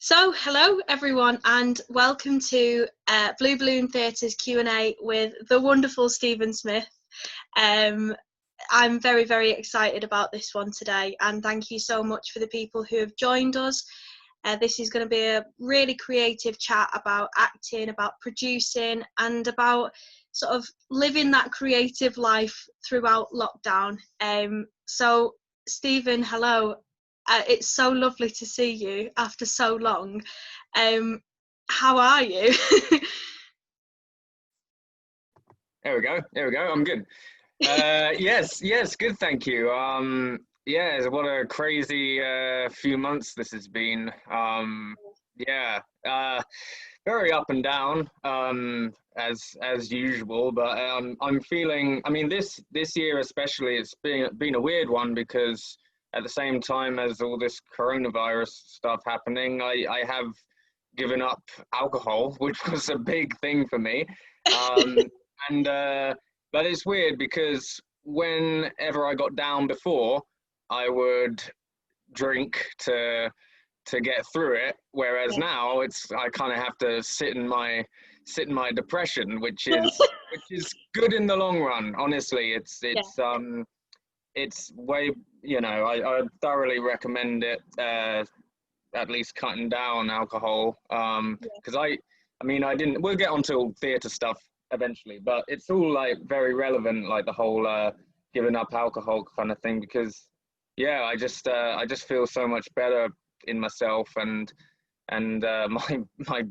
Hello everyone, and welcome to Blue Balloon Theatre's Q&A with the wonderful Stephen Smith. I'm very, very excited about this one today, and thank you so much for the people who have joined us. This is going to be a really creative chat about acting, about producing, and about sort of living that creative life throughout lockdown. So, Stephen, hello. It's so lovely to see you after so long. How are you? There we go. I'm good. Yes, good. Thank you. Yeah, what a crazy few months this has been. Yeah, very up and down, as usual. But I'm feeling. I mean, this year especially, it's been a weird one because at the same time as all this coronavirus stuff happening, I have given up alcohol, which was a big thing for me. And but it's weird because whenever I got down before, I would drink to get through it. Whereas now I kind of have to sit in my depression, which is good in the long run. Honestly, it's way, I thoroughly recommend it. At least cutting down alcohol, because I mean, we'll get onto theatre stuff eventually, but it's all like very relevant, like the whole giving up alcohol kind of thing, because I just feel so much better in myself, and my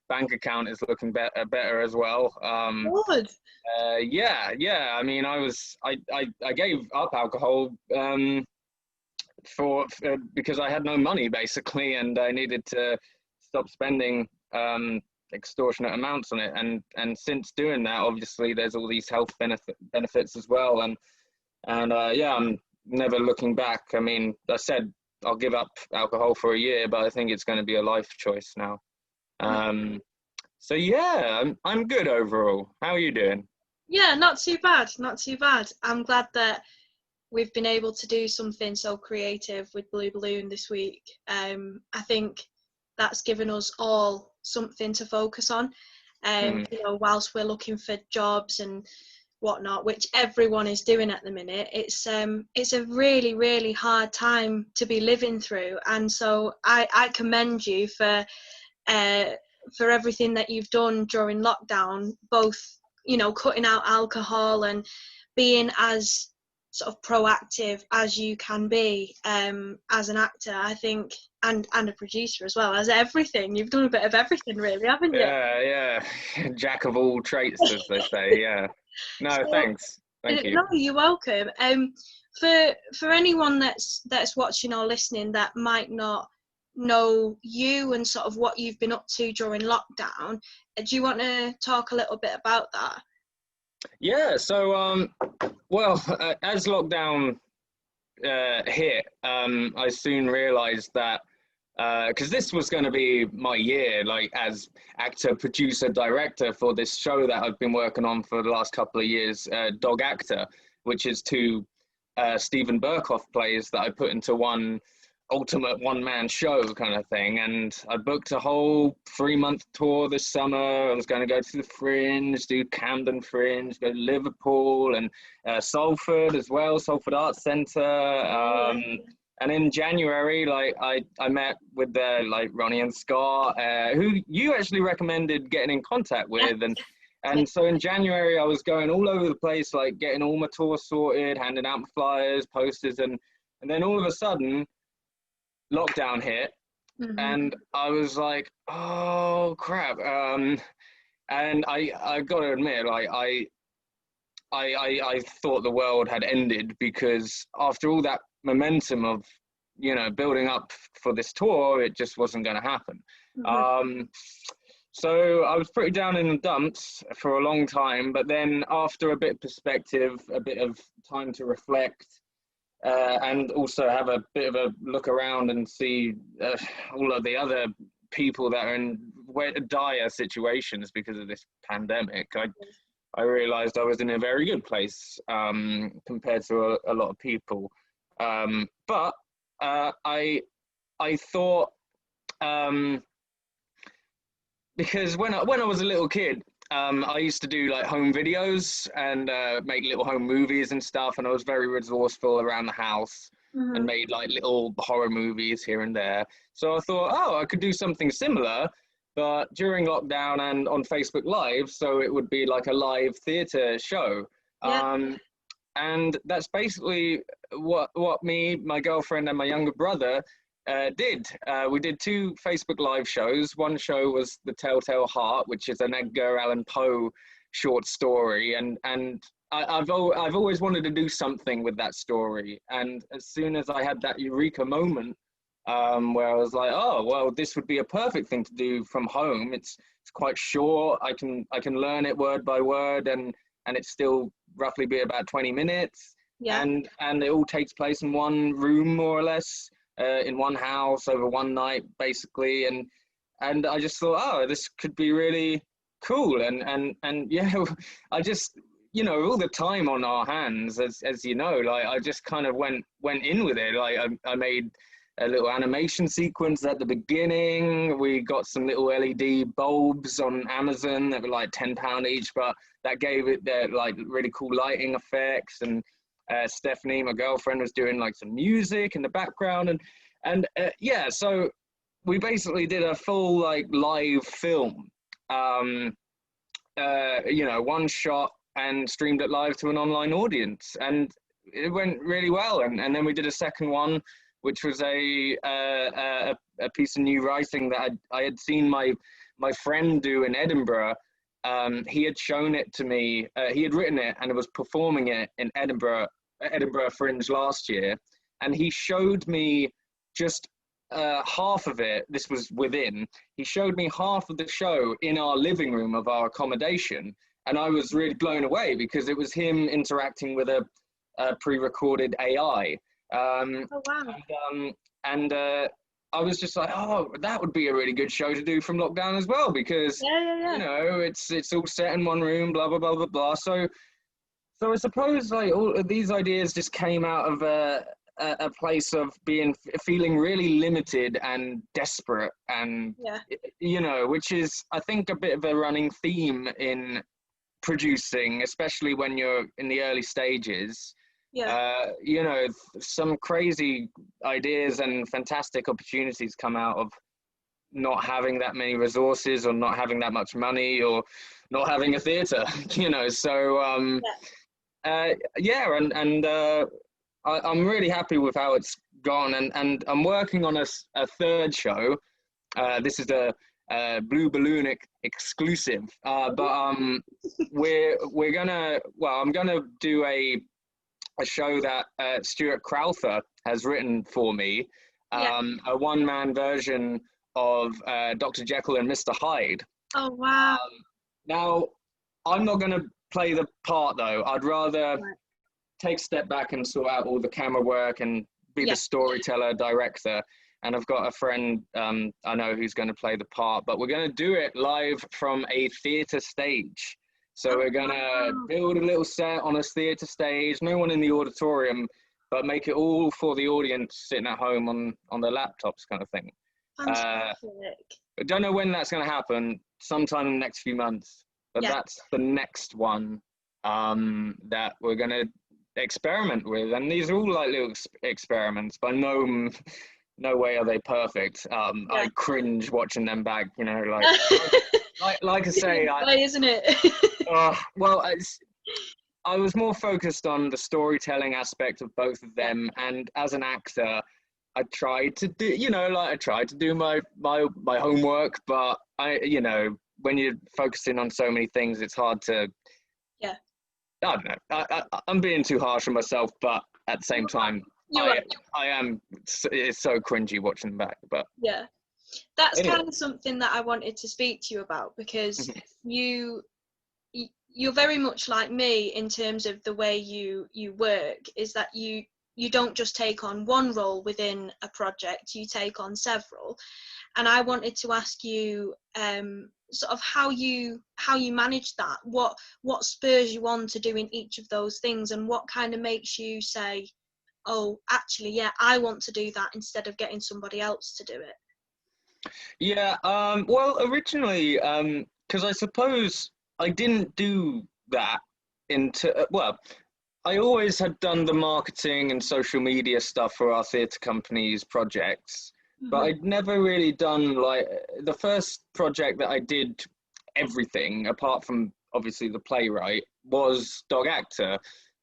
bank account is looking better as well. Good. I mean, I gave up alcohol for because I had no money basically, and I needed to stop spending extortionate amounts on it. And since doing that, obviously, there's all these health benefits as well. And I'm never looking back. I mean, I said I'll give up alcohol for a year, but I think it's going to be a life choice now. So yeah, I'm good overall. How are you doing? Yeah, not too bad. I'm glad that we've been able to do something so creative with Blue Balloon this week. I think that's given us all something to focus on. Whilst we're looking for jobs and whatnot, which everyone is doing at the minute, it's a really, really hard time to be living through. And so I commend you for everything that you've done during lockdown, both cutting out alcohol and being as sort of proactive as you can be as an actor, I think, and a producer as well. As everything, you've done a bit of everything, really, haven't you? Yeah. Jack of all trades, as they say. Yeah. No, thanks. Thank you. No, you're welcome. For anyone that's watching or listening that might not know you and sort of what you've been up to during lockdown, do you want to talk a little bit about that? Yeah, so as lockdown hit, I soon realized that because this was going to be my year, like as actor, producer, director for this show that I've been working on for the last couple of years, Dog Actor, which is two Steven Berkoff plays that I put into one ultimate one-man show kind of thing. And I booked a whole 3-month tour this summer. I was going to go to the Fringe, do Camden Fringe, go to Liverpool and Salford as well, Salford Arts Centre. And in January, like I met with like Ronnie and Scott, who you actually recommended getting in contact with, and so in January I was going all over the place, like getting all my tours sorted, handing out my flyers, posters, and then all of a sudden, lockdown hit, and I was like, oh crap, and I got to admit, like I thought the world had ended, because after all that momentum of building up for this tour, it just wasn't going to happen. So I was pretty down in the dumps for a long time, but then after a bit of perspective, a bit of time to reflect, and also have a bit of a look around and see all of the other people that are in dire situations because of this pandemic, I realized I was in a very good place compared to a lot of people. But I thought because when I was a little kid, I used to do like home videos and make little home movies and stuff, and I was very resourceful around the house and made like little horror movies here and there. So I thought, oh, I could do something similar, but during lockdown and on Facebook Live, so it would be like a live theatre show. Yeah. And that's basically what me, my girlfriend, and my younger brother did. We did 2 Facebook Live shows. One show was The Telltale Heart, which is an Edgar Allan Poe short story, and I've always wanted to do something with that story. And as soon as I had that eureka moment, where I was like, oh well, this would be a perfect thing to do from home. It's quite short. I can learn it word by word, and it's still roughly be about 20 minutes. Yeah. And it all takes place in one room, more or less, in one house over one night, basically. And I just thought, oh, this could be really cool. And yeah, I just, all the time on our hands, as you know, like I just kind of went in with it. Like I made a little animation sequence at the beginning. We got some little LED bulbs on Amazon that were like £10 each, but that gave it like really cool lighting effects. And Stephanie, my girlfriend, was doing like some music in the background, and yeah, so we basically did a full like live film, one shot, and streamed it live to an online audience, and it went really well. And then we did a second one, which was a piece of new writing that I had seen my friend do in Edinburgh. He had shown it to me. He had written it and was performing it in Edinburgh Fringe last year, and he showed me just half of it. This was within. He showed me half of the show in our living room of our accommodation, and I was really blown away because it was him interacting with a pre-recorded AI. Oh wow. And I was just like, oh, that would be a really good show to do from lockdown as well, because Yeah. it's all set in one room, blah blah blah blah blah. So I suppose like all of these ideas just came out of a place of feeling really limited and desperate, and which is, I think, a bit of a running theme in producing, especially when you're in the early stages. Some crazy ideas and fantastic opportunities come out of not having that many resources, or not having that much money, or not having a theater. So I'm really happy with how it's gone, and I'm working on a third show. This is a Blue Balloon exclusive, but I'm gonna do a show that Stuart Crowther has written for me, a one-man version of Dr. Jekyll and Mr. Hyde. Oh wow. Now, I'm not going to play the part, though. I'd rather take a step back and sort out all the camera work and be the storyteller, director. And I've got a friend I know who's going to play the part, but we're going to do it live from a theatre stage. So we're going to build a little set on a theatre stage, no one in the auditorium, but make it all for the audience sitting at home on their laptops, kind of thing. Fantastic. I don't know when that's going to happen, sometime in the next few months, but that's the next one that we're going to experiment with. And these are all like little experiments, but no way are they perfect. I cringe watching them back, like I say, isn't it? well, I was more focused on the storytelling aspect of both of them, and as an actor, I tried to do my homework, but when you're focusing on so many things, it's hard to. I don't know. I'm being too harsh on myself, but at the same time, I am. It's so cringy watching them back, but that's kind of something that I wanted to speak to you about, because you're very much like me in terms of the way you work, is that you don't just take on one role within a project, you take on several. And I wanted to ask you sort of how you manage that, what spurs you on to doing each of those things, and what kind of makes you say, oh, actually, I want to do that, instead of getting somebody else to do it. Yeah, well, originally, because I suppose I didn't do that well, I always had done the marketing and social media stuff for our theatre company's projects, but Hmm. I'd never really done like the first project that I did everything apart from obviously the playwright was Dog Actor.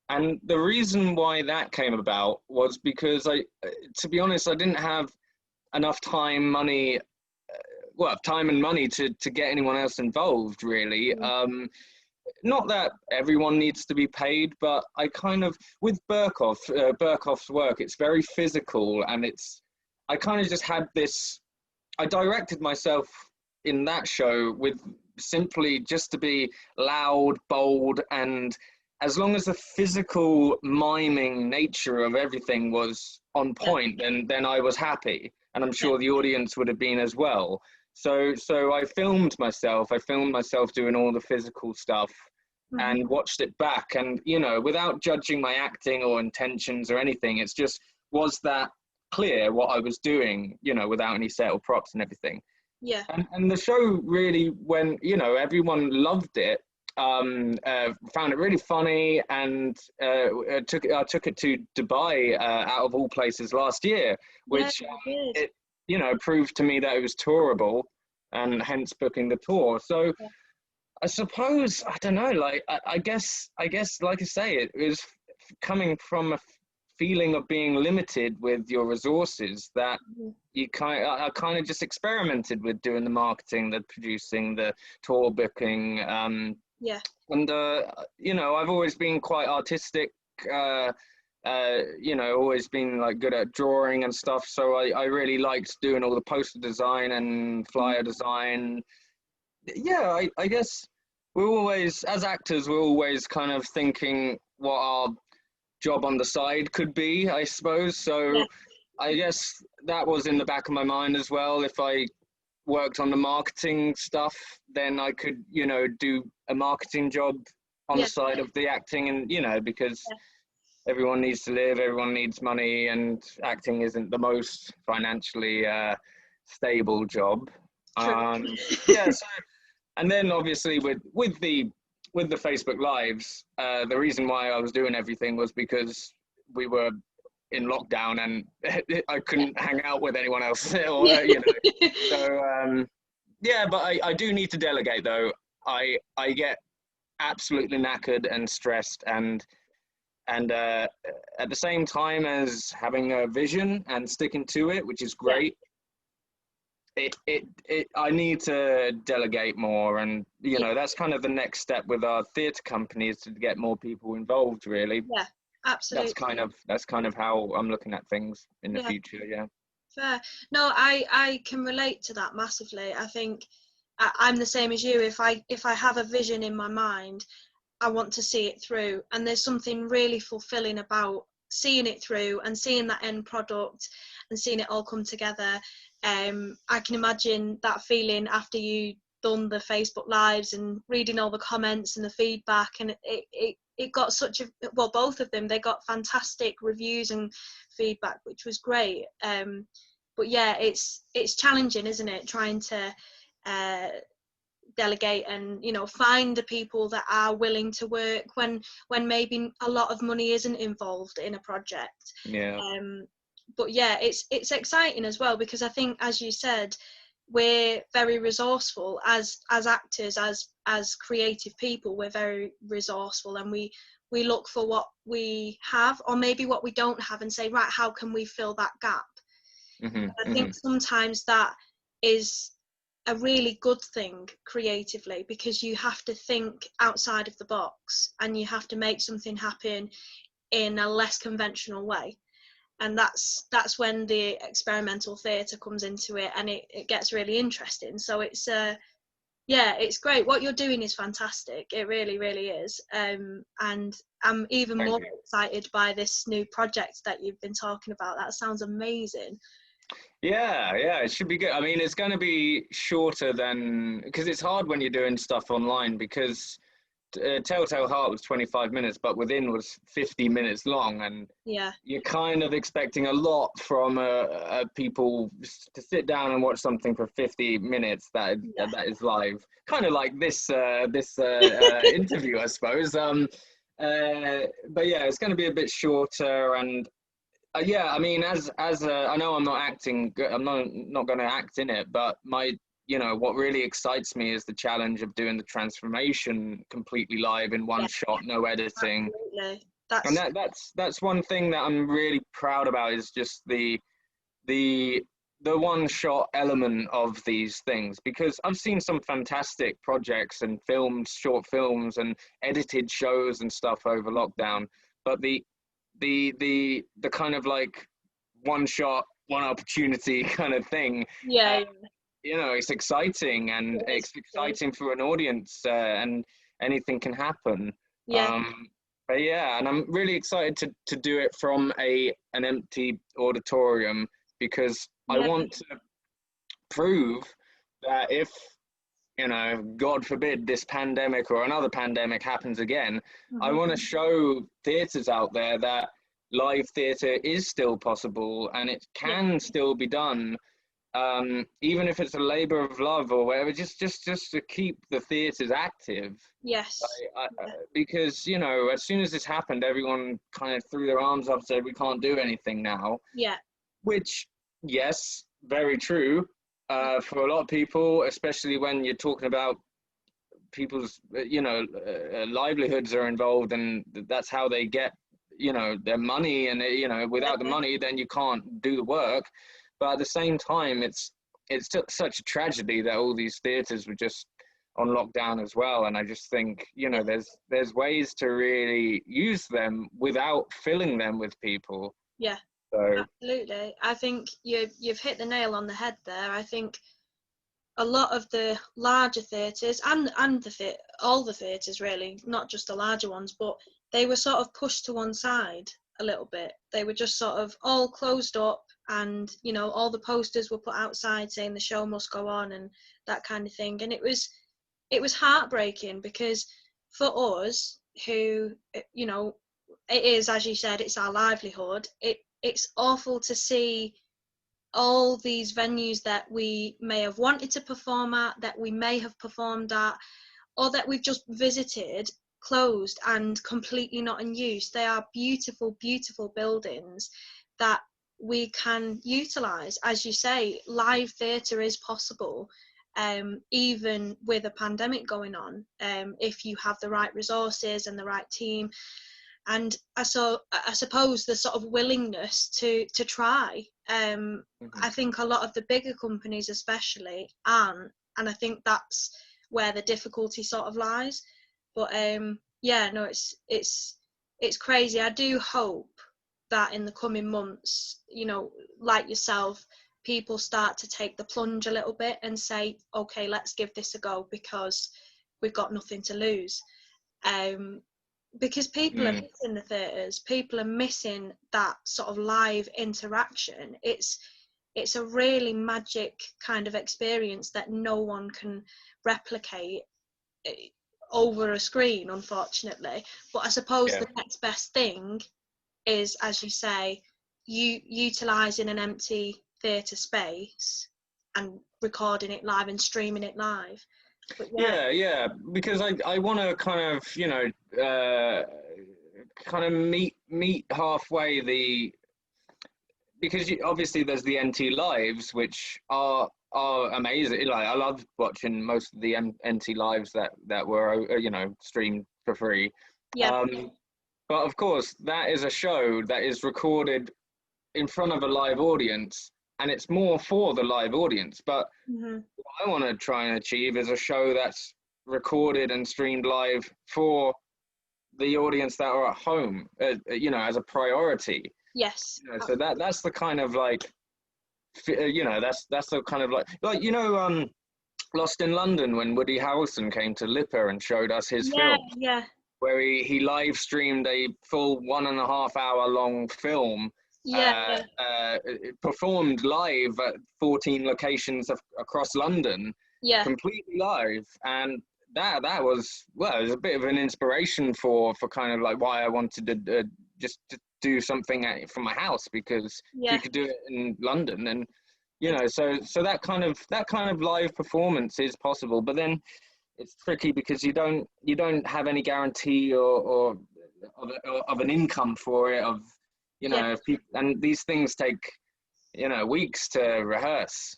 And the reason why that came about was because to be honest, I didn't have enough time, money, well, time and money to get anyone else involved, really. Not that everyone needs to be paid, but I kind of, with Burkhoff's work, it's very physical, and I kind of just had this, I directed myself in that show with simply just to be loud, bold, and as long as the physical miming nature of everything was on Yeah, point, then I was happy, and I'm yeah. sure the audience would have been as well. So I filmed myself. I filmed myself doing all the physical stuff, Hmm. and watched it back. And without judging my acting or intentions or anything, it's just was that clear what I was doing, without any set or props and everything. Yeah, And the show really went, everyone loved it, found it really funny, and I took it to Dubai, out of all places, last year, yeah, which you did. it proved to me that it was tourable, and hence booking the tour. So Yeah. I suppose I don't know. Like I guess, like I say, it was coming from a feeling of being limited with your resources that Mhm. I kind of just experimented with doing the marketing, the producing, the tour booking, Yeah, and I've always been quite artistic. Uh, always been like good at drawing and stuff. So I really liked doing all the poster design and mhm. flyer design. Yeah, I guess we're always, as actors, we're always kind of thinking what our job on the side could be, I suppose. Yeah, So I guess that was in the back of my mind as well. If I worked on the marketing stuff, then I could, do a marketing job on the yeah, side of the acting, and because yeah. everyone needs to live, everyone needs money, and acting isn't the most financially stable job. True. Yeah, so and then obviously with the Facebook lives, the reason why I was doing everything was because we were in lockdown, and I Yeah, couldn't hang out with anyone else, or yeah. So yeah, but I do need to delegate though. I get absolutely knackered and stressed, and at the same time as having a vision and sticking to it, which is Yeah, great. I need to delegate more, and yeah, that's kind of the next step with our theatre company, is to get more people involved, really. yeah. Absolutely. That's kind of how I'm looking at things in the Yeah, future. Yeah. fair. No, I can relate to that massively. I think I'm the same as you. If I have a vision in my mind, I want to see it through, and there's something really fulfilling about seeing it through and seeing that end product and seeing it all come together. I can imagine that feeling after you done the Facebook lives and reading all the comments and the feedback, and it got such a, well, both of them, they got fantastic reviews and feedback, which was great. But yeah, it's challenging, isn't it, trying to uh, delegate and find the people that are willing to work when maybe a lot of money isn't involved in a project. Yeah. But yeah, it's exciting as well, because I think, as you said, we're very resourceful as actors, as creative people. We're very resourceful, and we look for what we have, or maybe what we don't have, and say, right, how can we fill that gap? Mhm. I think Mhm. sometimes that is a really good thing creatively, because you have to think outside of the box and you have to make something happen in a less conventional way. And that's when the experimental theatre comes into it, and it gets really interesting. So it's yeah, it's great. What you're doing is fantastic. It really, really is. And I'm even Thank more you. excited by this new project that you've been talking about. That sounds amazing. Yeah, yeah, it should be good. I mean, it's going to be shorter than, because it's hard when you're doing stuff online, because Telltale Heart was 25 minutes, but Within was 50 minutes long, and Yeah. you're kind of expecting a lot from people to sit down and watch something for 50 minutes that is live, kind of like this interview, I suppose. But yeah, it's going to be a bit shorter, and yeah, I mean, as I know I'm not acting, I'm not going to act in it, but what really excites me is the challenge of doing the transformation completely live in one shot, no editing. Absolutely. And that's one thing that I'm really proud about, is just the one shot element of these things, because I've seen some fantastic projects and short films and edited shows and stuff over lockdown, but the kind of like one shot, one opportunity kind of thing. It's exciting, and it's exciting for an audience, and anything can happen. But yeah, and I'm really excited to do it from an empty auditorium, because I want to prove that if, God forbid, this pandemic or another pandemic happens again, I want to show theatres out there that live theatre is still possible, and it can still be done, even if it's a labour of love or whatever, just to keep the theatres active. Yes. Because, as soon as this happened, everyone kind of threw their arms up and said, we can't do anything now. Yeah. Which, yes, very true. For a lot of people, especially when you're talking about people's, livelihoods are involved, and that's how they get, their money, and, without the money, then you can't do the work. But at the same time, it's such a tragedy that all these theatres were just on lockdown as well. And I just think, there's ways to really use them without filling them with people. Yeah. So absolutely. I think you've hit the nail on the head there. I think a lot of the larger theatres and all the theatres really, not just the larger ones, but they were sort of pushed to one side a little bit. They were just sort of all closed up, and all the posters were put outside saying the show must go on and that kind of thing. And it was heartbreaking, because for us, who, it is, as you said, it's our livelihood, it's awful to see all these venues that we may have wanted to perform at, that we may have performed at, or that we've just visited, closed and completely not in use. They are beautiful, beautiful buildings that we can utilise. As you say, live theatre is possible, even with a pandemic going on, if you have the right resources and the right team. And I suppose the sort of willingness to try. I think a lot of the bigger companies especially aren't, and I think that's where the difficulty sort of lies. But it's crazy. I do hope that in the coming months, like yourself, people start to take the plunge a little bit and say, okay, let's give this a go, because we've got nothing to lose. Because people are missing the theatres, people are missing that sort of live interaction. It's a really magic kind of experience that no one can replicate over a screen, unfortunately. But I suppose the next best thing is, as you say, utilising an empty theatre space and recording it live and streaming it live. But yeah, because I want to kind of kind of meet halfway because obviously there's the NT lives, which are amazing. Like, I love watching most of the NT lives that were streamed for free. But of course, that is a show that is recorded in front of a live audience, and it's more for the live audience. But what I want to try and achieve is a show that's recorded and streamed live for the audience that are at home, as a priority. Yes. So that's the kind of like, that's the kind of like Lost in London, when Woody Harrelson came to LIPA and showed us his film. Yeah. Where he live streamed a full 1.5 hour long film. Performed live at 14 locations across London, completely live, and that was, well, it was a bit of an inspiration for kind of like why I wanted to just to do something from my house, because we could do it in London, and so that kind of live performance is possible, but then it's tricky because you don't have any guarantee or of an income for it, of if people, and these things take weeks to rehearse.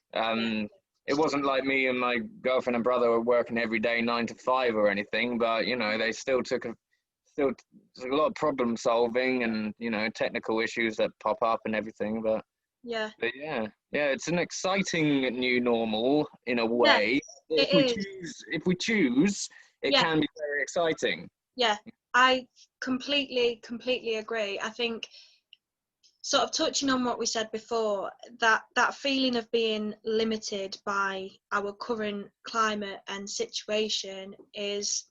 It wasn't like me and my girlfriend and brother were working every day 9 to 5 or anything, but they still took a lot of problem solving and technical issues that pop up and everything. But yeah, it's an exciting new normal in a way. If we choose, it can be very exciting. Yeah, I completely agree. I think, sort of touching on what we said before, that feeling of being limited by our current climate and situation is,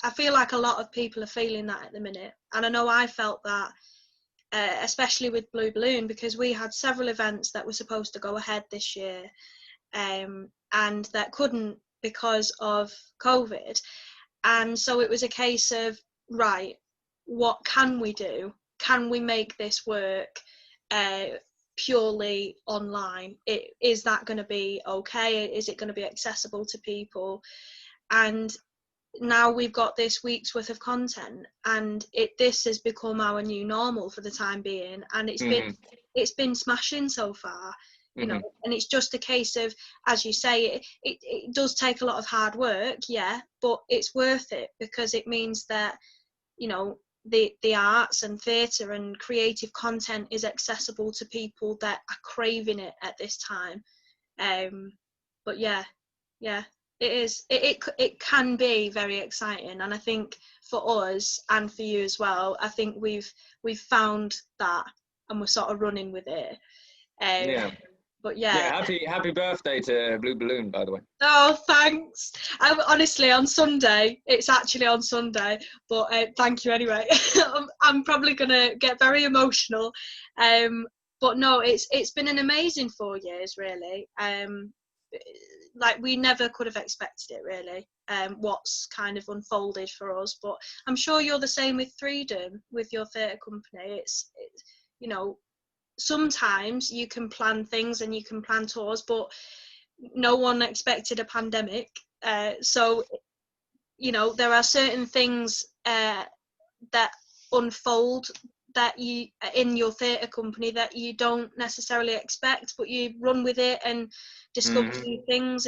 I feel like a lot of people are feeling that at the minute, and I know I felt that, especially with Blue Balloon, because we had several events that were supposed to go ahead this year, and that couldn't because of COVID, and so it was a case of, right, what can we do? Can we make this work purely online? Is that going to be okay? Is it going to be accessible to people? And now we've got this week's worth of content, and this has become our new normal for the time being, and it's been smashing so far, and it's just a case of, as you say, it does take a lot of hard work, but it's worth it, because it means that the arts and theatre and creative content is accessible to people that are craving it at this time. But it is. It can be very exciting, and I think for us and for you as well, I think we've found that, and we're sort of running with it. But happy birthday to Blue Balloon, by the way. Oh, thanks. Honestly, on Sunday, it's actually on Sunday, but thank you anyway. I'm probably gonna get very emotional, but no, it's been an amazing 4 years, really. Like, we never could have expected it, really. What's kind of unfolded for us, but I'm sure you're the same with Freedom, with your theatre company. It's sometimes you can plan things and you can plan tours, but no one expected a pandemic, so there are certain things that unfold that you in your theatre company that you don't necessarily expect, but you run with it and discover new things.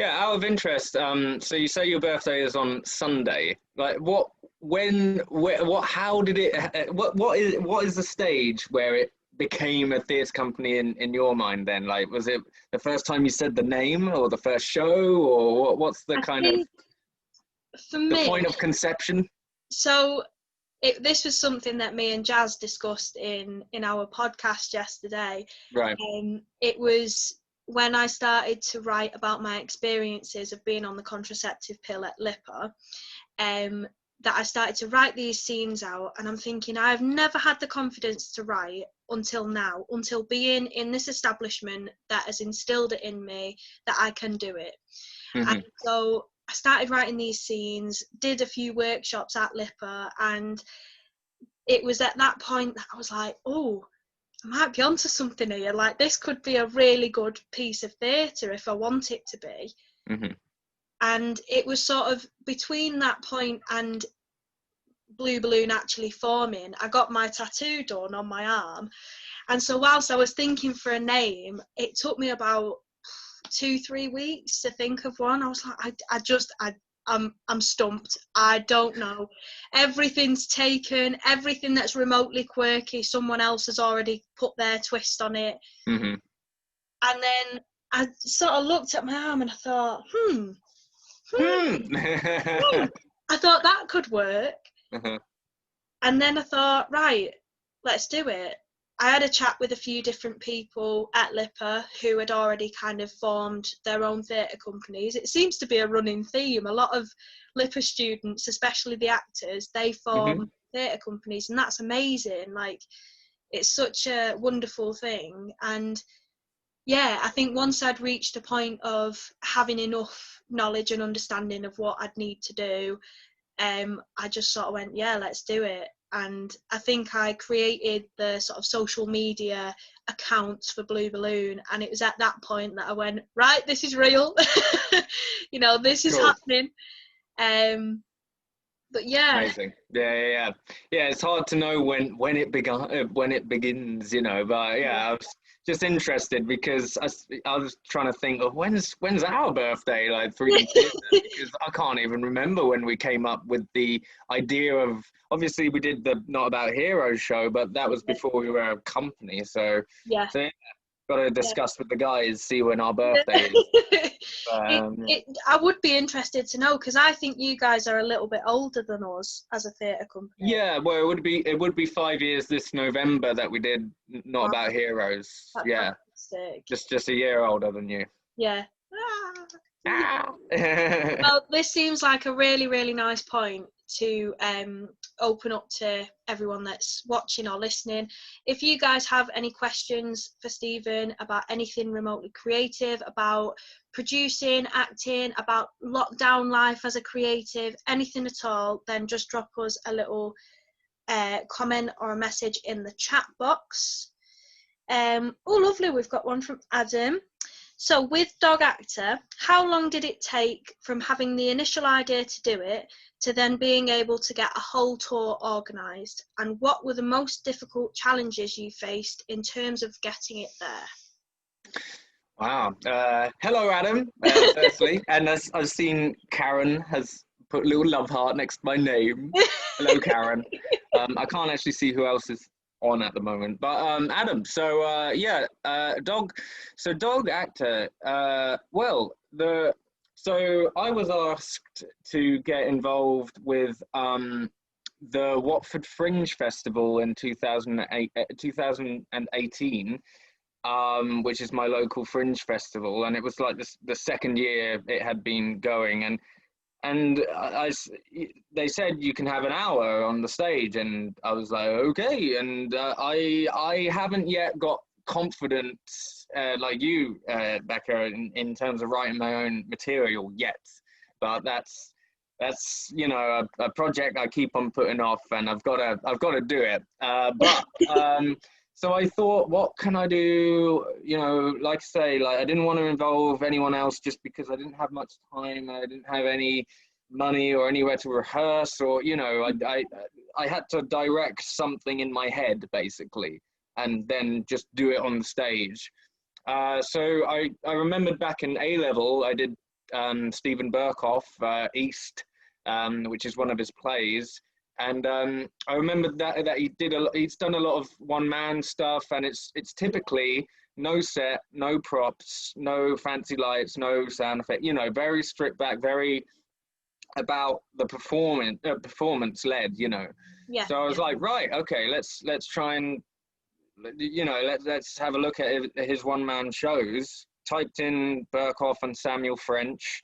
Out of interest, so you say your birthday is on Sunday. Like, how did it? What is the stage where it became a theatre company in your mind? Then, like, was it the first time you said the name, or the first show, or what's the the point of conception? So, this was something that me and Jazz discussed in our podcast yesterday. Right. It was when I started to write about my experiences of being on the contraceptive pill at LIPA, that I started to write these scenes out, and I'm thinking, I've never had the confidence to write until now, until being in this establishment that has instilled it in me that I can do it. And so I started writing these scenes, did a few workshops at LIPA, and it was at that point that I was like, oh, I might be onto something here. Like, this could be a really good piece of theatre if I want it to be. And it was sort of between that point and Blue Balloon actually forming, I got my tattoo done on my arm. And so whilst I was thinking for a name, it took me about 2-3 weeks to think of one. I was like, I'm stumped. I don't know. Everything's taken. Everything that's remotely quirky, someone else has already put their twist on it. And then I sort of looked at my arm and I thought, I thought that could work. And then I thought, right, let's do it. I had a chat with a few different people at LIPA who had already kind of formed their own theatre companies. It seems to be a running theme. A lot of LIPA students, especially the actors, they form theatre companies, and that's amazing. Like, it's such a wonderful thing. And yeah, I think once I'd reached a point of having enough knowledge and understanding of what I'd need to do, I just sort of went, yeah, let's do it. And I think I created the sort of social media accounts for Blue Balloon, and it was at that point that I went, right, this is real. You know, this is Cool. happening. But yeah. Amazing. Yeah. It's hard to know when it begins, you know. But yeah, I was just interested because I was trying to think of when's our birthday, like through the theatre, because I can't even remember when we came up with the idea of. Obviously, we did the Not About Heroes show, but that was before we were a company. So Yeah. Got to discuss with the guys, see when our birthday is. I would be interested to know, because I think you guys are a little bit older than us as a theatre company. Yeah, well, it would be 5 years this November that we did Not About Heroes. That's fantastic. Just a year older than you. Yeah. Well, this seems like a really, really nice point to open up to everyone that's watching or listening. If you guys have any questions for Stephen about anything remotely creative, about producing, acting, about lockdown life as a creative, anything at all, then just drop us a little comment or a message in the chat box. Oh, lovely, we've got one from Adam. So with Dog Actor, how long did it take from having the initial idea to do it to then being able to get a whole tour organised? And what were the most difficult challenges you faced in terms of getting it there? Wow. Hello, Adam, firstly. And I've seen Karen has put a little love heart next to my name. Hello, Karen. I can't actually see who else is on at the moment, but Adam, so Dog Actor, so I was asked to get involved with the Watford Fringe Festival in 2018, which is my local fringe festival, and it was like the second year it had been going, and they said you can have an hour on the stage, and I was like, okay. And I haven't yet got confidence like you, Becca, in terms of writing my own material yet. But that's you know a project I keep on putting off, and I've got to do it. So I thought, what can I do? You know, like I say, like I didn't want to involve anyone else just because I didn't have much time. I didn't have any money or anywhere to rehearse, or you know, I had to direct something in my head basically, and then just do it on the stage. So I remembered back in A level, I did Steven Berkoff, East, which is one of his plays. And I remembered that he's done a lot of one-man stuff, and it's typically no set, no props, no fancy lights, no sound effect. You know, very stripped back, very about the performance led. You know. Yeah. So I was like, right, okay, let's try and you know let's have a look at his one-man shows. Typed in Berkoff and Samuel French.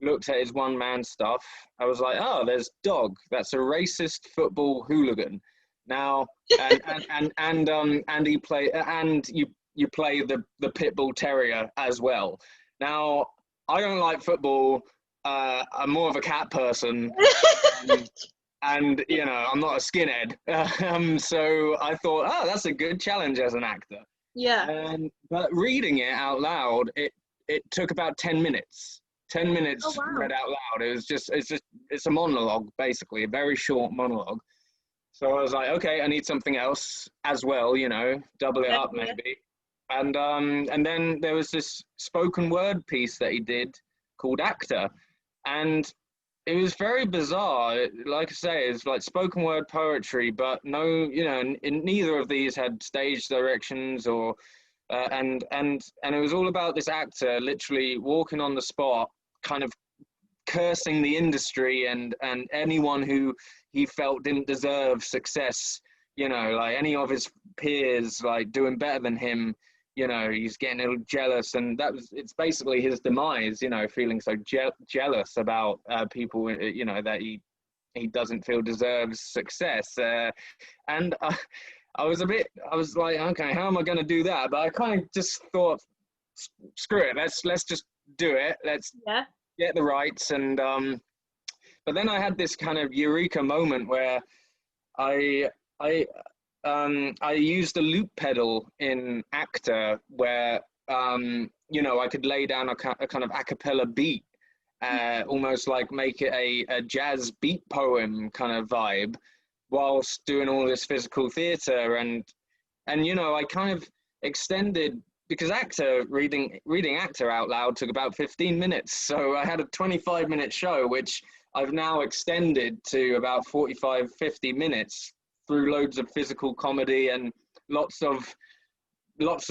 Looked at his one-man stuff. I was like, oh, there's Dog. That's a racist football hooligan. Now, and he play, and you play the pit bull terrier as well. Now, I don't like football. I'm more of a cat person, and you know, I'm not a skinhead. So I thought, oh, that's a good challenge as an actor. Yeah. But reading it out loud, it took about 10 minutes. 10 minutes read out loud. It's a monologue, basically, a very short monologue. So I was like, okay, I need something else as well, you know, double it up maybe. And then there was this spoken word piece that he did called Actor. And it was very bizarre. Like I say, it's like spoken word poetry, but no, you know, neither of these had stage directions or, and it was all about this actor literally walking on the spot, kind of cursing the industry and anyone who he felt didn't deserve success, you know, like any of his peers like doing better than him, you know, he's getting a little jealous, and it's basically his demise, you know, feeling so jealous about people, you know, that he doesn't feel deserves success. And I was like, okay, how am I going to do that? But I kind of just thought, screw it, let's just do it. Let's get the rights. And but then I had this kind of eureka moment where I used a loop pedal in Actor where you know, I could lay down a kind of a cappella beat, almost like make it a jazz beat poem kind of vibe, whilst doing all this physical theatre. And you know, I kind of extended, because reading Actor out loud took about 15 minutes. So I had a 25-minute show, which I've now extended to about 45, 50 minutes through loads of physical comedy and lots of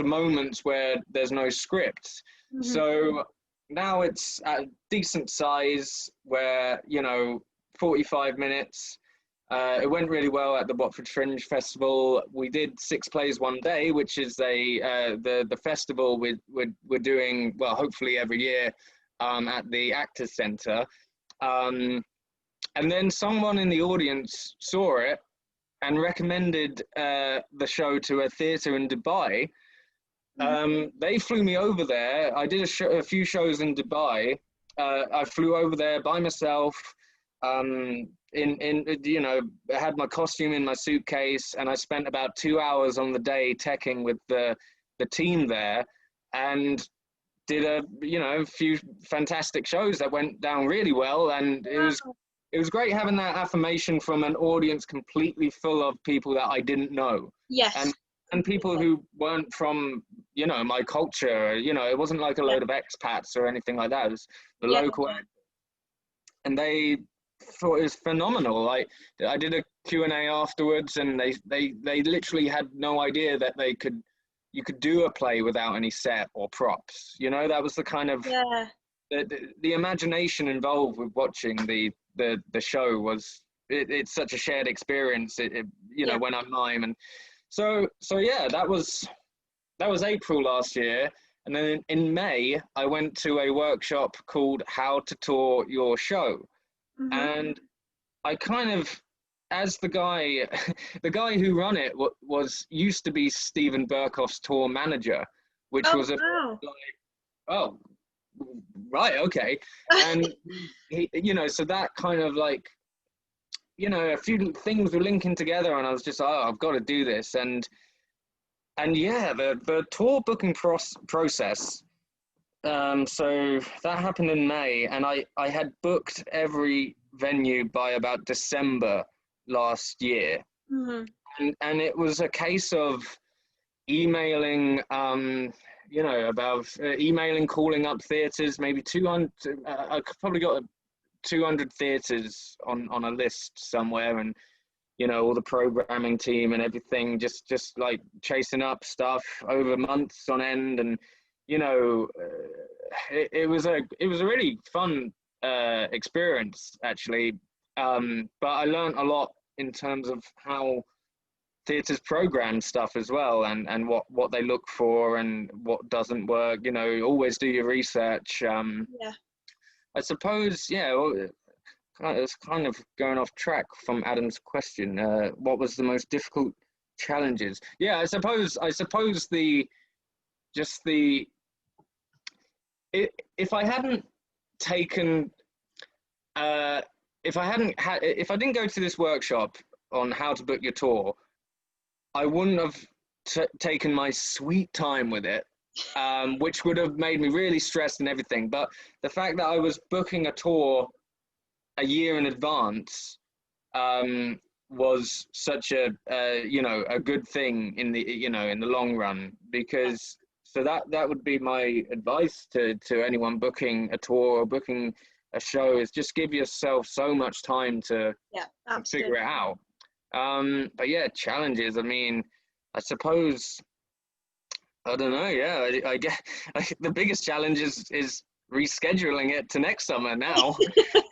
moments where there's no script. Mm-hmm. So now it's at a decent size where, you know, 45 minutes. It went really well at the Watford Fringe Festival. We did 6 plays one day, which is the festival we're doing, well, hopefully every year at the Actors Centre. And then someone in the audience saw it and recommended the show to a theatre in Dubai. They flew me over there. I did a few shows in Dubai. I flew over there by myself. You know, I had my costume in my suitcase, and I spent about 2 hours on the day teching with the team there, and did a few fantastic shows that went down really well. And it was great having that affirmation from an audience completely full of people that I didn't know. Yes. And people who weren't from, you know, my culture. You know, it wasn't like a load of expats or anything like that. It was the local actors. And they thought it was phenomenal. I did a Q&A afterwards, and they literally had no idea that you could do a play without any set or props. You know, that was the kind of the imagination involved with watching the show was it's such a shared experience. You know, when I'm mime. And so yeah, that was April last year. And then in May, I went to a workshop called How to Tour Your Show. Mm-hmm. And I kind of, as the guy who run it used to be Stephen Burkoff's tour manager, which was oh, right, okay. And he, you know, so that kind of like, you know, a few things were linking together, and I was just, I've got to do this. And yeah, the tour booking process, so that happened in May, and I had booked every venue by about December last year. Mm-hmm. And it was a case of emailing, you know, calling up theatres, maybe 200, I probably got 200 theatres on a list somewhere, and, you know, all the programming team and everything, just like chasing up stuff over months on end. And, you know, it was a really fun experience, actually. But I learned a lot in terms of how theatres program stuff as well, and what they look for and what doesn't work. You know, always do your research. I suppose, it's kind of going off track from Adam's question. What was the most difficult challenges? Yeah, I suppose if I hadn't taken, if I didn't go to this workshop on how to book your tour, I wouldn't have taken my sweet time with it, which would have made me really stressed and everything. But the fact that I was booking a tour a year in advance was such a good thing in the long run, because so that would be my advice to anyone booking a tour or booking a show, is just give yourself so much time to figure it out. But yeah, challenges, I mean, I suppose, I don't know, I guess the biggest challenge is rescheduling it to next summer now.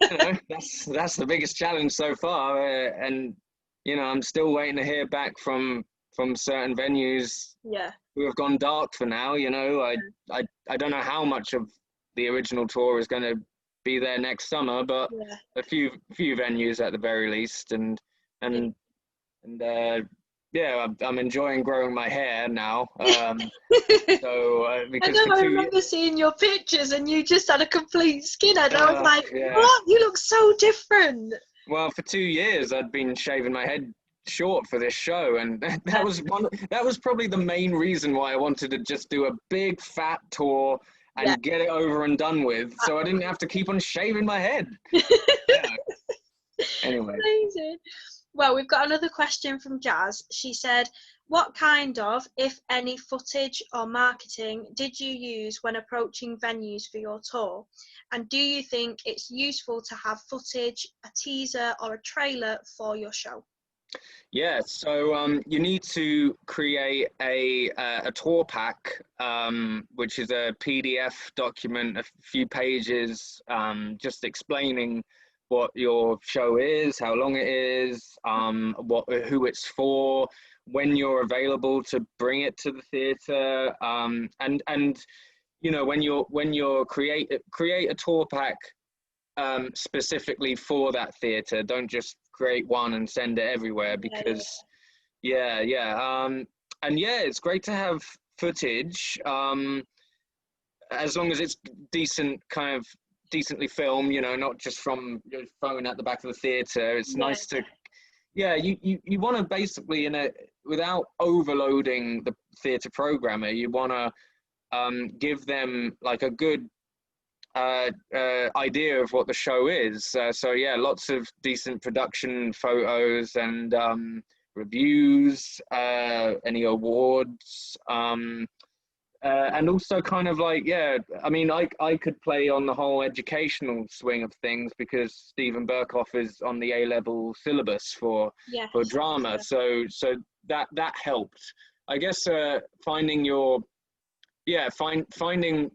You know, that's the biggest challenge so far, and you know, I'm still waiting to hear back from certain venues who have gone dark for now. You know, I don't know how much of the original tour is going to be there next summer, but a few venues at the very least, and yeah, I'm enjoying growing my hair now. I Because know, for I 2 years, remember seeing your pictures and you just had a complete skinhead. I was like, yeah. what? You look so different. Well, for 2 years, I'd been shaving my head short for this show, and Yeah. that was probably the main reason why I wanted to just do a big fat tour Yeah. and get it over and done with, so I didn't have to keep on shaving my head. Yeah. Anyway. Amazing. Well, we've got another question from Jazz. She said, what kind of, if any, footage or marketing did you use when approaching venues for your tour? And do you think it's useful to have footage, a teaser, or a trailer for your show? Yeah, so you need to create a tour pack, which is a PDF document, a few pages, just explaining what your show is, how long it is, who it's for, when you're available to bring it to the theatre, and you know, when you're create a tour pack specifically for that theatre. Don't just create one and send it everywhere, because and yeah, it's great to have footage, as long as it's decently filmed, you know, not just from your phone at the back of the theatre. It's nice to, yeah, you want to basically, without overloading the theatre programmer, you want to give them like a good idea of what the show is. So yeah, lots of decent production photos and reviews, any awards, and also kind of like, yeah, I mean, I could play on the whole educational swing of things, because Stephen Burkhoff is on the A-level syllabus for drama, so that helped, I guess. Finding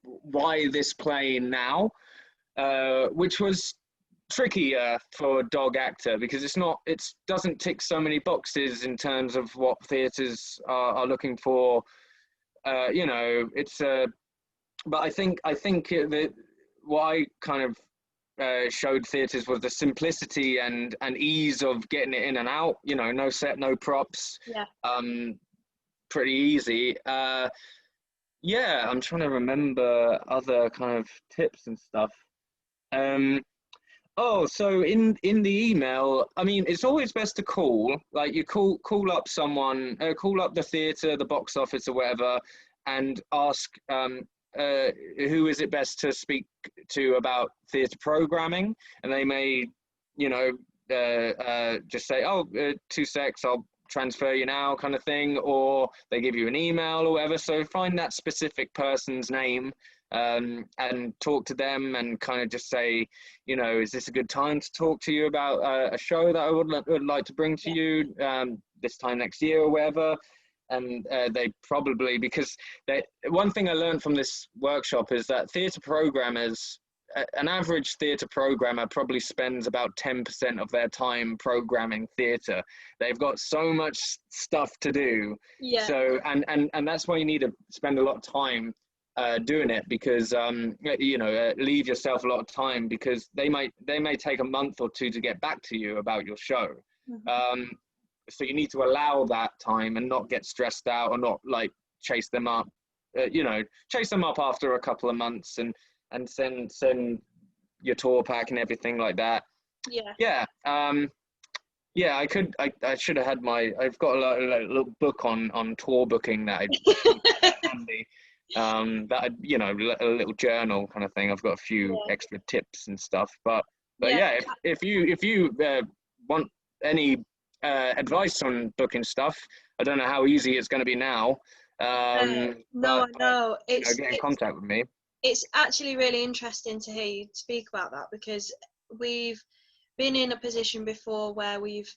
why this play now, which was tricky for Dog Actor, because it doesn't tick so many boxes in terms of what theatres are looking for. You know, but I think that what I kind of showed theatres was the simplicity and ease of getting it in and out. You know, no set, no props. Pretty easy. Yeah, I'm trying to remember other kind of tips and stuff. So in the email, I mean, it's always best to call. Like, you call up someone, call up the theatre, the box office, or whatever, and ask who is it best to speak to about theatre programming, and they may, you know, just say, oh, 2 secs, I'll transfer you now, kind of thing, or they give you an email or whatever. So find that specific person's name, and talk to them, and kind of just say, you know, is this a good time to talk to you about a show that I would like to bring to you this time next year or whatever. And they probably, because one thing I learned from this workshop is that theatre programmers, an average theatre programmer probably spends about 10% of their time programming theatre. They've got so much stuff to do. So and that's why you need to spend a lot of time doing it, because you know, leave yourself a lot of time, because they may take a month or two to get back to you about your show. So you need to allow that time and not get stressed out, or not like chase them up, you know, chase them up after a couple of months, and send your tour pack and everything like that. I should have had I've got a little book on tour booking that I handy, that you know, a little journal kind of thing. I've got a few extra tips and stuff, but yeah, if you want any advice on booking stuff, I don't know how easy it's going to be now, I know. You know, get in contact with me. It's actually really interesting to hear you speak about that, because we've been in a position before where we've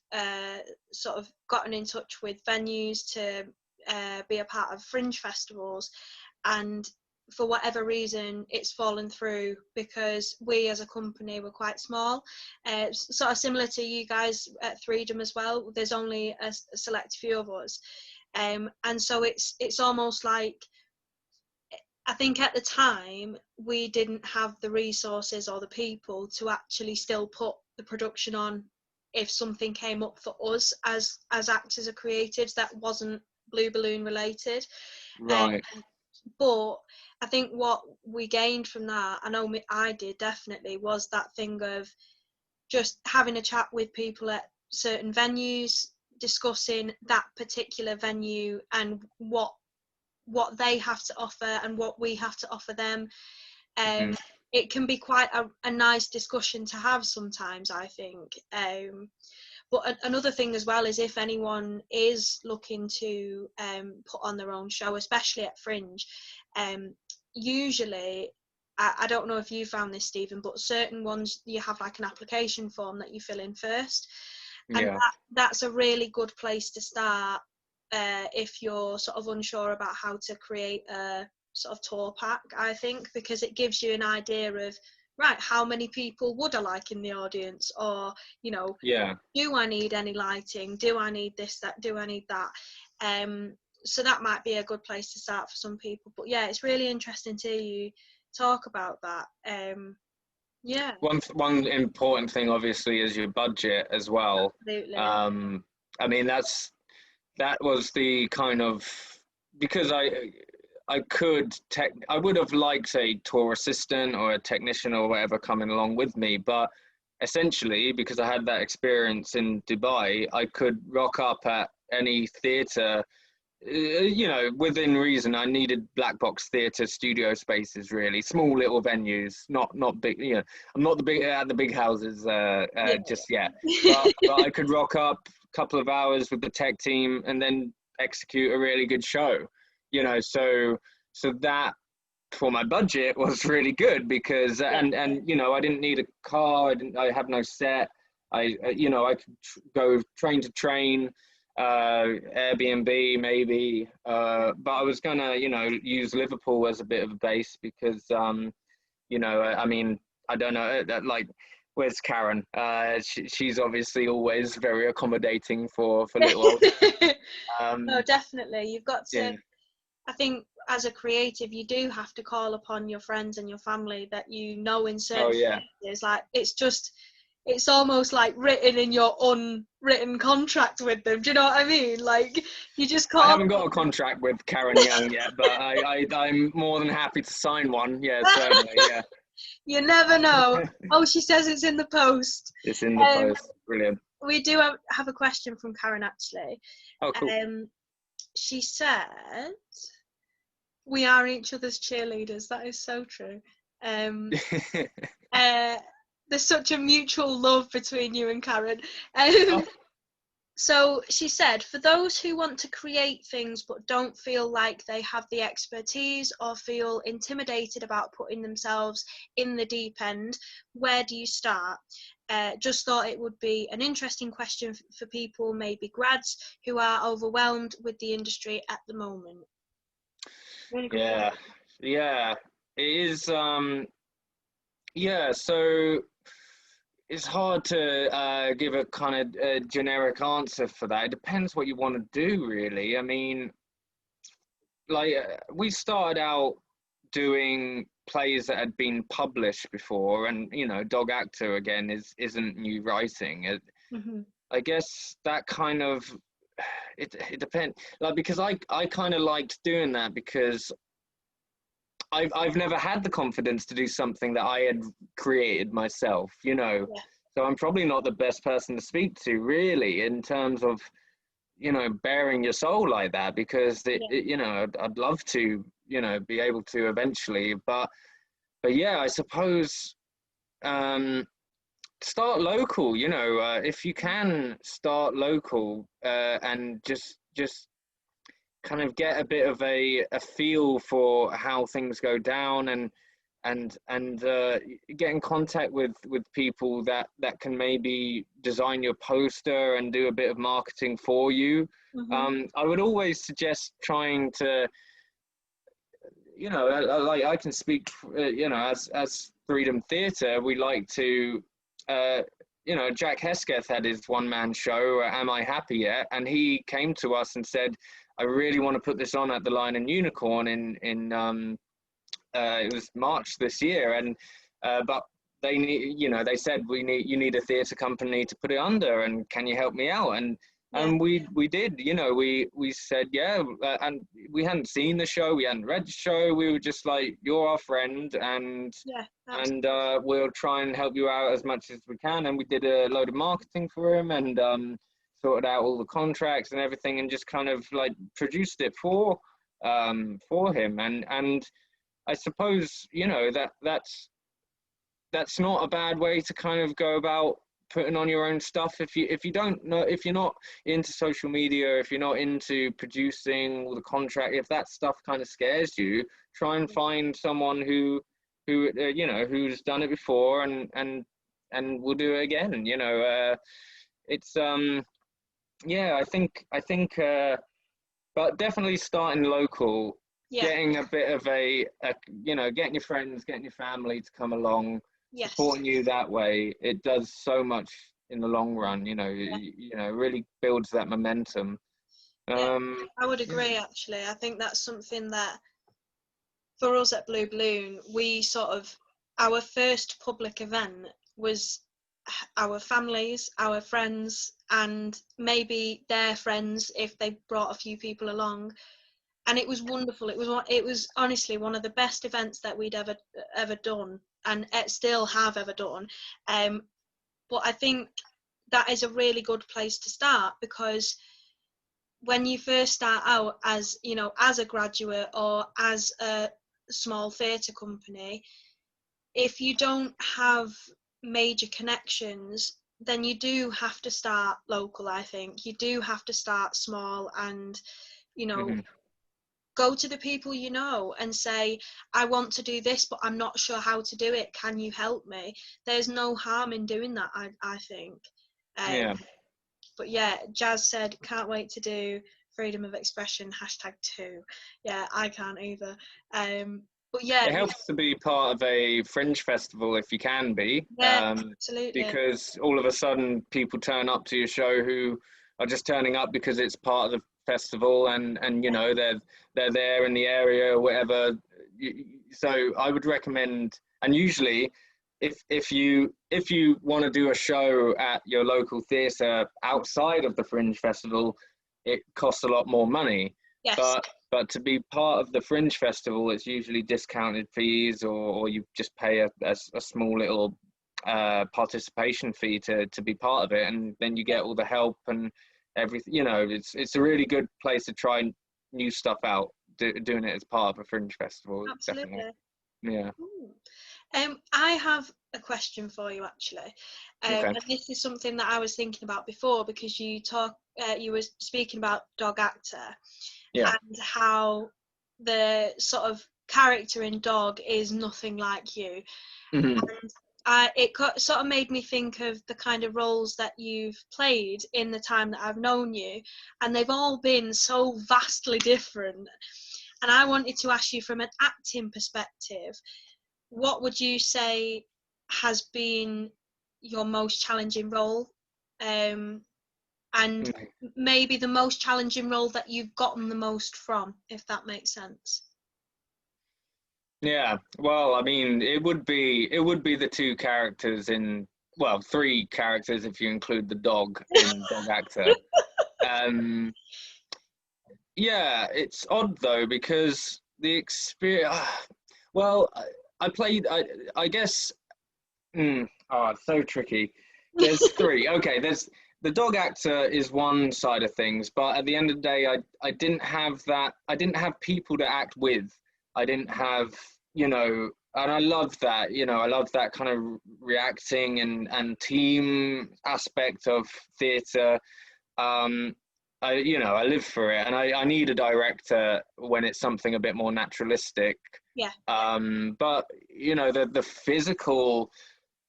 sort of gotten in touch with venues to be a part of fringe festivals, and for whatever reason it's fallen through, because we as a company were quite small, sort of similar to you guys at Freedom as well. There's only a select few of us, and so it's almost like, I think at the time we didn't have the resources or the people to actually still put the production on if something came up for us as actors or creatives that wasn't Blue Balloon related. Right. But I think what we gained from that, I did definitely, was that thing of just having a chat with people at certain venues, discussing that particular venue and what they have to offer and what we have to offer them. It can be quite a nice discussion to have sometimes, I think. But another thing as well is, if anyone is looking to put on their own show, especially at Fringe, usually, I don't know if you found this, Stephen, but certain ones you have like an application form that you fill in first. And that's a really good place to start if you're sort of unsure about how to create a sort of tour pack, I think, because it gives you an idea of, right, how many people would I like in the audience, or, you know, do I need any lighting, do I need this, that, do I need that? So that might be a good place to start for some people. But yeah, it's really interesting to hear you talk about that. One important thing obviously is your budget as well. Absolutely. I mean, that was the kind of, because I would have liked a tour assistant or a technician or whatever coming along with me, but essentially, because I had that experience in Dubai, I could rock up at any theatre, you know, within reason. I needed black box theatre studio spaces, really small little venues, not big. You know, I'm not the big houses just yet, but I could rock up a couple of hours with the tech team and then execute a really good show. You know, so that for my budget was really good, because and you know, I didn't need a car. I have no set. You know, I could go train to train, Airbnb maybe, but I was gonna, you know, use Liverpool as a bit of a base, because you know, I mean, I don't know, like, where's Karen? She's obviously always very accommodating for little. No, definitely. You've got to. I think as a creative, you do have to call upon your friends and your family that you know in certain places. Like, it's almost like written in your unwritten contract with them. Do you know what I mean? Like, you just can't. I haven't got a contract with Karen Young yet, but I'm more than happy to sign one. Yeah, certainly. Yeah. You never know. Oh, she says it's in the post. It's in the post. Brilliant. We do have a question from Karen, actually. Oh, cool. She said, "We are each other's cheerleaders." That is so true. There's such a mutual love between you and Karen. So she said, for those who want to create things but don't feel like they have the expertise or feel intimidated about putting themselves in the deep end, where do you start? Just thought it would be an interesting question for people, maybe grads, who are overwhelmed with the industry at the moment. Really good question. Yeah, it is. Yeah, so it's hard to give a kind of generic answer for that. It depends what you want to do, really. I mean, like, we started out doing plays that had been published before, and, you know, Dog Actor again isn't new writing. I guess that kind of, it depends, like, because I kind of liked doing that, because I've never had the confidence to do something that I had created myself, you know. So I'm probably not the best person to speak to, really, in terms of, you know, bearing your soul like that, because it, you know, I'd love to, you know, be able to eventually, but yeah, I suppose start local, you know, if you can start local, and just kind of get a bit of a feel for how things go down, and get in contact with people that can maybe design your poster and do a bit of marketing for you. I would always suggest trying to, you know, like, I can speak, you know, as Freedom Theatre, we like to, you know, Jack Hesketh had his one-man show, Am I Happy Yet? And he came to us and said, I really want to put this on at the Lion and Unicorn in it was March this year, and but they need, you know, they said you need a theatre company to put it under, and can you help me out? And we did, you know, we said yeah, and we hadn't seen the show, we hadn't read the show, we were just like, you're our friend, and we'll try and help you out as much as we can. And we did a load of marketing for him, and sorted out all the contracts and everything, and just kind of like produced it for him. And I suppose, you know, that's not a bad way to kind of go about putting on your own stuff. If you don't know, if you're not into social media, if you're not into producing all the contract, if that stuff kind of scares you, try and find someone who you know, who's done it before and will do it again. You know, it's yeah, I think but definitely starting local, getting a bit of a you know, getting your friends, getting your family to come along, supporting you that way, it does so much in the long run. You know, you know, really builds that momentum. I would agree, actually. I think that's something that for us at Blue Balloon, we sort of, our first public event was our families, our friends, and maybe their friends if they brought a few people along. And it was wonderful. It was honestly one of the best events that we'd ever done, and still have ever done. But I think that is a really good place to start, because when you first start out as, you know, as a graduate or as a small theatre company, if you don't have major connections, then you do have to start local. I think you do have to start small, and, you know, go to the people you know and say, I want to do this, but I'm not sure how to do it. Can you help me? There's no harm in doing that, I think. But yeah, Jazz said, can't wait to do freedom of expression #2. Yeah, I can't either. But yeah, it helps to be part of a fringe festival if you can be. Absolutely. Because all of a sudden people turn up to your show who are just turning up because it's part of the festival, and you know, they're there in the area or whatever. So I would recommend, and usually if you want to do a show at your local theatre outside of the fringe festival, it costs a lot more money. But to be part of the fringe festival, it's usually discounted fees, or you just pay a small little participation fee to be part of it, and then you get all the help and everything. You know, it's a really good place to try new stuff out, doing it as part of a fringe festival. Absolutely. Definitely. Yeah. I have a question for you, actually. And this is something that I was thinking about before, because you were speaking about Dog Actor, and how the sort of character in Dog is nothing like you. And it sort of made me think of the kind of roles that you've played in the time that I've known you, and they've all been so vastly different. And I wanted to ask you, from an acting perspective, what would you say has been your most challenging role, and maybe the most challenging role that you've gotten the most from, if that makes sense? Yeah, well, I mean, it would be the two characters in, well, three characters if you include the dog in Dog Actor. Yeah, it's odd though, because the experience. Well, I played. I guess. It's so tricky. There's three. Okay, there's the Dog Actor is one side of things, but at the end of the day, I didn't have that. I didn't have people to act with. I didn't have, you know, and I love that. You know, I love that kind of reacting and team aspect of theatre. I live for it, and I need a director when it's something a bit more naturalistic. But you know, the physical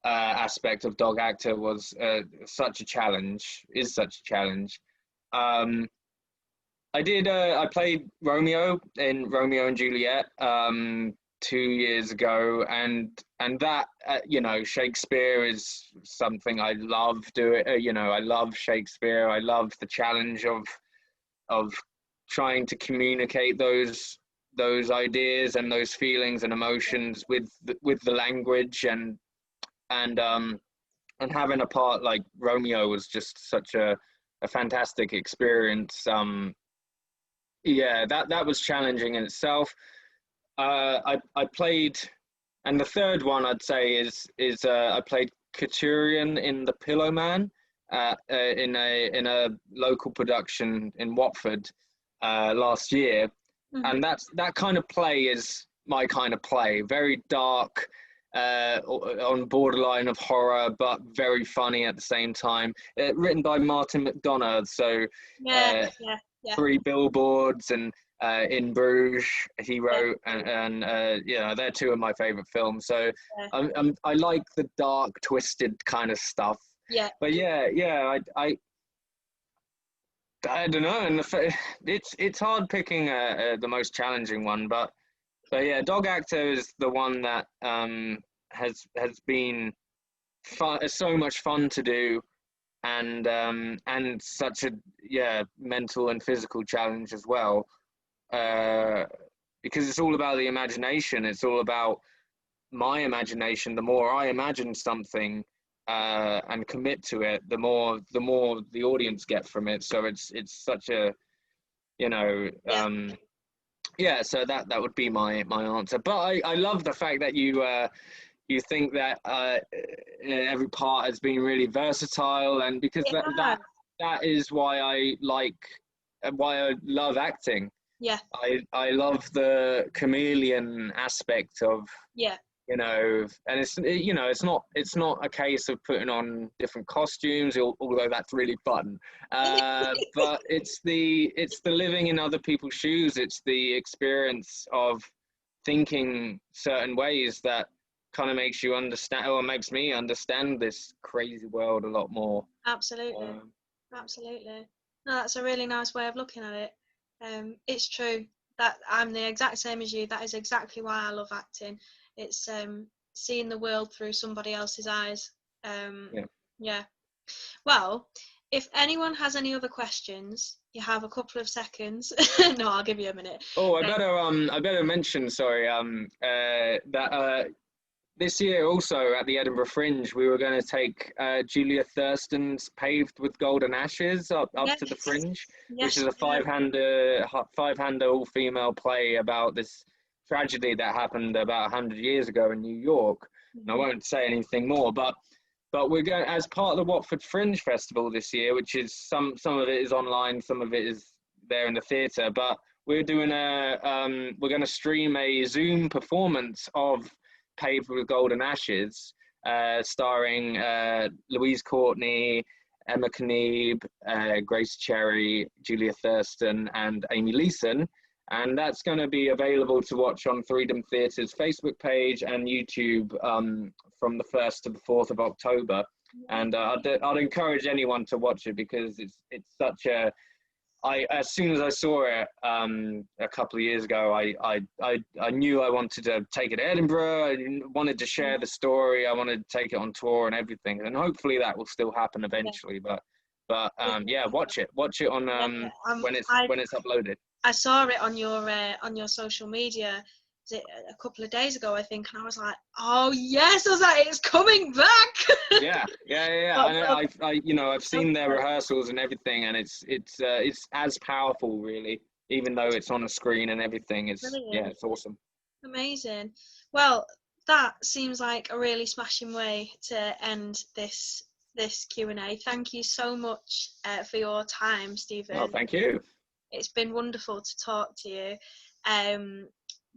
aspect of Dog Actor was such a challenge. I played Romeo in Romeo and Juliet 2 years ago, and that you know, Shakespeare is something I love doing. You know, I love Shakespeare. I love the challenge of trying to communicate those ideas and those feelings and emotions with the language, and and having a part like Romeo was just such a fantastic experience. Yeah, that was challenging in itself. I played, and the third one I'd say is I played Couturian in The Pillowman, in a local production in Watford last year, and that kind of play is my kind of play. Very dark, on borderline of horror, but very funny at the same time. Written by Martin McDonagh, so Yeah. Three Billboards and In Bruges he wrote, and they're two of my favorite films. So I like the dark, twisted kind of stuff. Yeah. But I don't know, and it's hard picking the most challenging one, but yeah, Dog Actor is the one that has been fun, so much fun to do, and such a mental and physical challenge as well, because it's all about the imagination. It's all about my imagination. The more I imagine something and commit to it, the more the audience get from it. So it's such a, so that would be my answer. But I love the fact that you think that every part has been really versatile, and because that is why I love acting. Yeah. I love the chameleon aspect of, and it's not a case of putting on different costumes, although that's really fun. But it's the living in other people's shoes. It's the experience of thinking certain ways that kind of makes you understand, or makes me understand this crazy world a lot more. Absolutely. No, that's a really nice way of looking at it. It's true that I'm the exact same as you. That is exactly why I love acting. It's seeing the world through somebody else's eyes. Well, if anyone has any other questions, you have a couple of seconds. No, I'll give you a minute. Oh, I better mention, sorry, that this year also at the Edinburgh Fringe, we were going to take Julia Thurston's Paved with Golden Ashes up to the Fringe, which is a five-hander all-female play about this tragedy that happened about 100 years ago in New York. And I won't say anything more, but we're going, as part of the Watford Fringe Festival this year, which is some of it is online, some of it is there in the theatre, but we're doing we're going to stream a Zoom performance of Paved with Golden Ashes, starring Louise Courtney, Emma Knieb, Grace Cherry, Julia Thurston, and Amy Leeson. And that's going to be available to watch on Freedom Theatre's Facebook page and YouTube from the 1st to the 4th of October. And I'd encourage anyone to watch it, because it's such a... as soon as I saw it a couple of years ago, I knew I wanted to take it to Edinburgh. I wanted to share the story. I wanted to take it on tour and everything. And hopefully that will still happen eventually. But watch it on when it's uploaded. I saw it on your social media a couple of days ago, I think, and I was like, oh yes, I was like, it's coming back. yeah. I've seen their rehearsals and everything, and it's as powerful, really, even though it's on a screen and everything. It's awesome. Amazing. Well, that seems like a really smashing way to end this Q&A. Thank you so much for your time, Stephen. Oh, thank you. It's been wonderful to talk to you.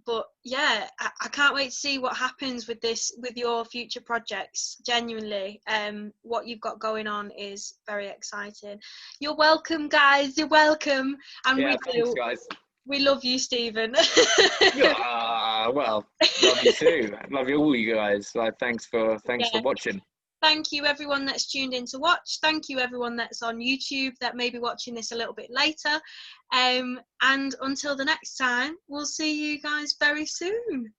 But yeah, I can't wait to see what happens with your future projects. Genuinely, what you've got going on is very exciting. You're welcome, guys. You're welcome. And thanks, guys. We love you, Stephen. Well, love you too. Love you all, you guys. Thanks for watching. Thank you, everyone that's tuned in to watch. Thank you, everyone that's on YouTube that may be watching this a little bit later. And until the next time, we'll see you guys very soon.